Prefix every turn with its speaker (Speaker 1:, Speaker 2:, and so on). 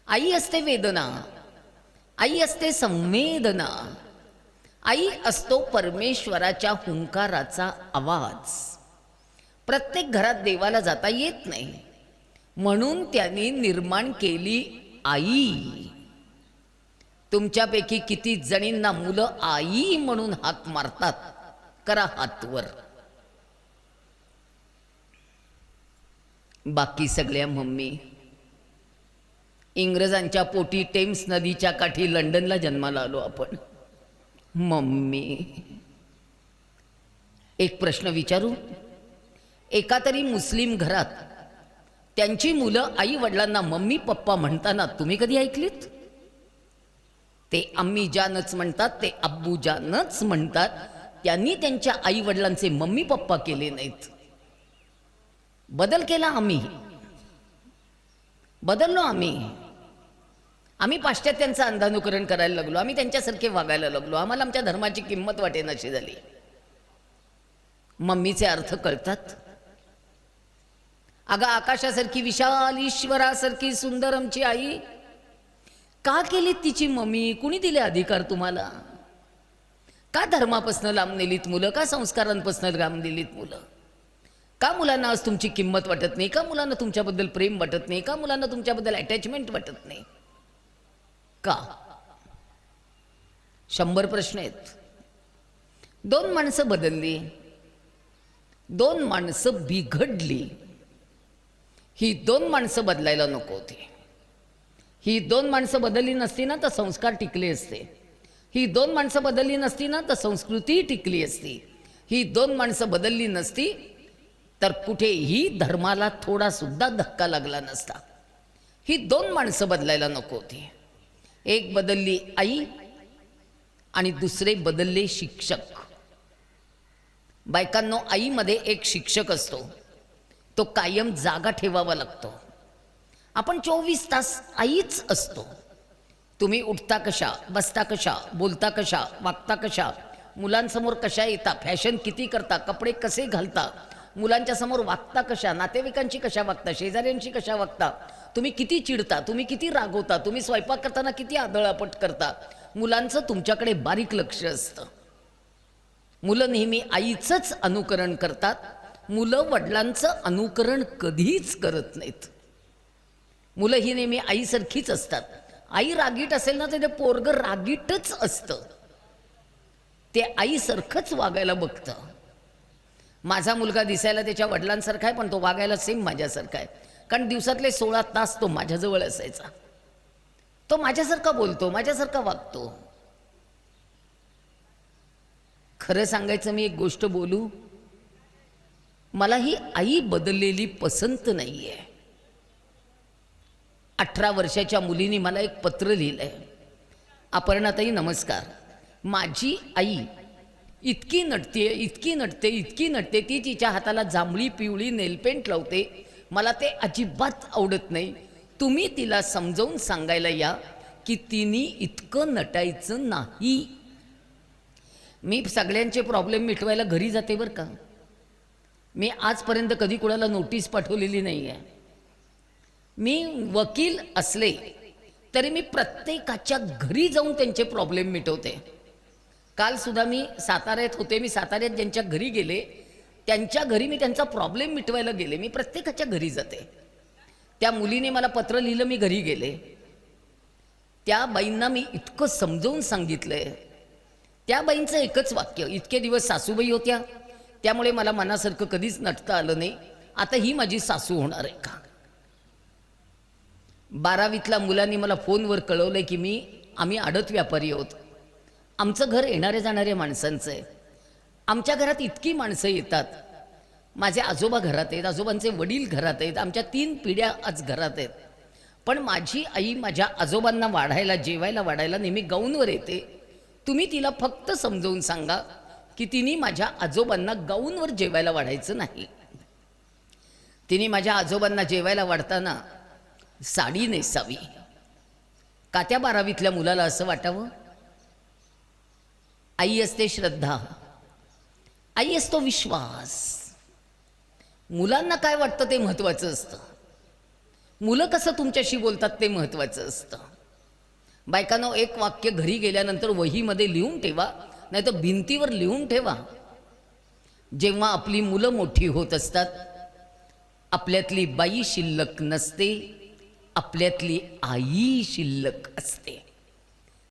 Speaker 1: आई असते वेदना, आई असते संवेदना, आई असतो परमेश्वराच्या हुंकाराचा आवाज. प्रत्येक घरात देवाला जाता येत नाही, म्हणून त्यांनी निर्माण केली आई. तुमच्यापैकी किती जणींना मुलं आई म्हणून हाक मारतात? करा हात वर. बाकी सगळ्या मम्मी इंग्रजांच्या पोटी टेम्स नदीच्या काठी लंडनला जन्माला आलो आपण. मम्मी, एक प्रश्न विचारू. एका तरी मुस्लिम घरात त्यांची मुलं आई वडिलांना मम्मी पप्पा म्हणताना तुम्ही कधी ऐकलीत? ते अम्मी जानच म्हणतात, ते अब्बू जानच म्हणतात. त्यांनी त्यांच्या आई वडिलांचे मम्मी पप्पा केले नाहीत. बदल केला आम्ही, बदललो आम्ही पाश्चात्यांचं अंधानुकरण करायला लागलो. आम्ही त्यांच्यासारखे वागायला लागलो. आम्हाला आमच्या धर्माची किंमत वाटेनाशी झाली. मम्मीचे अर्थ कळतात? अगं, आकाशासारखी विशाल, ईश्वरासारखी सुंदर आमची आई, का केलीत तिची मम्मी? कुणी दिले अधिकार तुम्हाला? का धर्मापासून लांब नेलीत मुलं? का संस्कारांपासून लांब नेलीत मुलं? का मुलांना आज तुमची किंमत वाटत नाही? का मुलांना तुमच्याबद्दल प्रेम वाटत नाही? का मुलांना तुमच्याबद्दल अटॅचमेंट वाटत नाही? का? 100 प्रश्न आहेत. 2 माणसं बदलली, 2 माणसं बिघडली. ही 2 माणसं बदलायला नको होती. ही 2 माणसं बदलली नसती ना तर संस्कार टिकले असते. ही 2 माणसं बदलली नसती ना तर संस्कृती टिकली असती. ही 2 माणसं बदलली नसती तर कुठेही धर्माला थोडा सुद्धा धक्का लागला नसता. ही 2 माणसं बदलायला नको होती. एक बदलली आई आणि दुसरे बदलले शिक्षक. बायकांनो, आईमध्ये एक शिक्षक असतो, तो कायम जागा ठेवावा लागतो. आपण 24 तास आईच असतो. तुम्ही उठता कशा, बसता कशा, बोलता कशा, वागता कशा, मुलांसमोर कशा येता, फॅशन किती करता, कपडे कसे घालता, मुलांच्या समोर वागता कशा, नातेवाईकांची कशा वागता, शेजाऱ्यांशी कशा वागता, तुम्ही किती चिडता, तुम्ही किती रागवता, तुम्ही स्वयंपाक करताना किती आदळापट करता, मुलांचं तुमच्याकडे बारीक लक्ष असतं. मुलं नेहमी आईचंच अनुकरण करतात. मुलं वडिलांचं अनुकरण कधीच करत नाहीत. मुलं ही नेहमी आईसारखीच असतात. आई रागीट असेल ना तर ते पोरगं रागीटच असतं. ते आईसारखंच वागायला बघतं. माझा मुलगा दिसायला त्याच्या वडिलांसारखा आहे, पण तो वागायला सेम माझ्यासारखा आहे. कारण दिवसातले 16 तास तो माझ्याजवळ असायचा. तो माझ्यासारखा बोलतो, माझ्यासारखा वागतो. खरं सांगायचं, मी एक गोष्ट बोलू, मला ही आई बदललेली पसंत नाहीये. 18 वर्षाच्या मुलीने मला एक पत्र लिहिलंय. अपर्णाताई नमस्कार, माझी आई इतकी नटते, इतकी नटते, इतकी नटते, ती तिच्या हाताला जांभळी पिवळी नेलपेंट लावते. मला ते अजिबात आवडत नाही. तुम्ही तिला समजावून सांगायला या की तिने इतकं नटायचं नाही. मी सगळ्यांचे प्रॉब्लेम मिटवायला घरी जाते बरं का. मी आजपर्यंत कधी कोणाला नोटीस पाठवलेली नाही आहे. मी वकील असले तरी मी प्रत्येकाच्या घरी जाऊन त्यांचे प्रॉब्लेम मिटवते. काल सुद्धा मी साताऱ्यात होते. मी साताऱ्यात ज्यांच्या घरी गेले त्यांच्या घरी मी त्यांचा प्रॉब्लेम मिटवायला गेले. मी प्रत्येकाच्या घरी जाते. त्या मुलीने मला पत्र लिहिलं, मी घरी गेले. त्या बाईंना मी इतकं समजावून सांगितलंय. त्या बाईंचं एकच वाक्य, इतके दिवस सासूबाई होत्या त्यामुळे मला मनासारखं कधीच नटता आलं नाही, आता ही माझी सासू होणार आहे का? 12वीतल्या मुलांनी मला फोनवर कळवलंय की आम्ही आडत व्यापारी आहोत. आमचं घर येणाऱ्या जाणाऱ्या माणसांचं आहे. आमच्या घरात इतकी माणसं येतात. माझे आजोबा घरात आहेत, आजोबांचे वडील घरात आहेत, आमच्या 3 पिढ्या आज घरात आहेत. पण माझी आई माझ्या आजोबांना वाढायला, जेवायला वाढायला नेहमी गाऊनवर येते. तुम्ही तिला फक्त समजावून सांगा की तिने माझ्या आजोबांना गाऊनवर जेवायला वाढायचं नाही. तिने माझ्या आजोबांना जेवायला वाढताना साडी नेसावी. का त्या 12वीतल्या मुलाला असं वाटावं? आई असते श्रद्धा, आई असतो विश्वास. मुलांना काय वाटतं ते महत्त्वाचं असतं. मुलं कसं तुमच्याशी बोलतात ते महत्त्वाचं असतं. बायकांनो, एक वाक्य घरी गेल्यानंतर वहीमध्ये लिहून ठेवा, नाही तर भिंतीवर लिहून ठेवा. जेव्हा आपली मुलं मोठी होत असतात, आपल्यातली बाई शिल्लक नसते, आपल्यातली आई शिल्लक असते.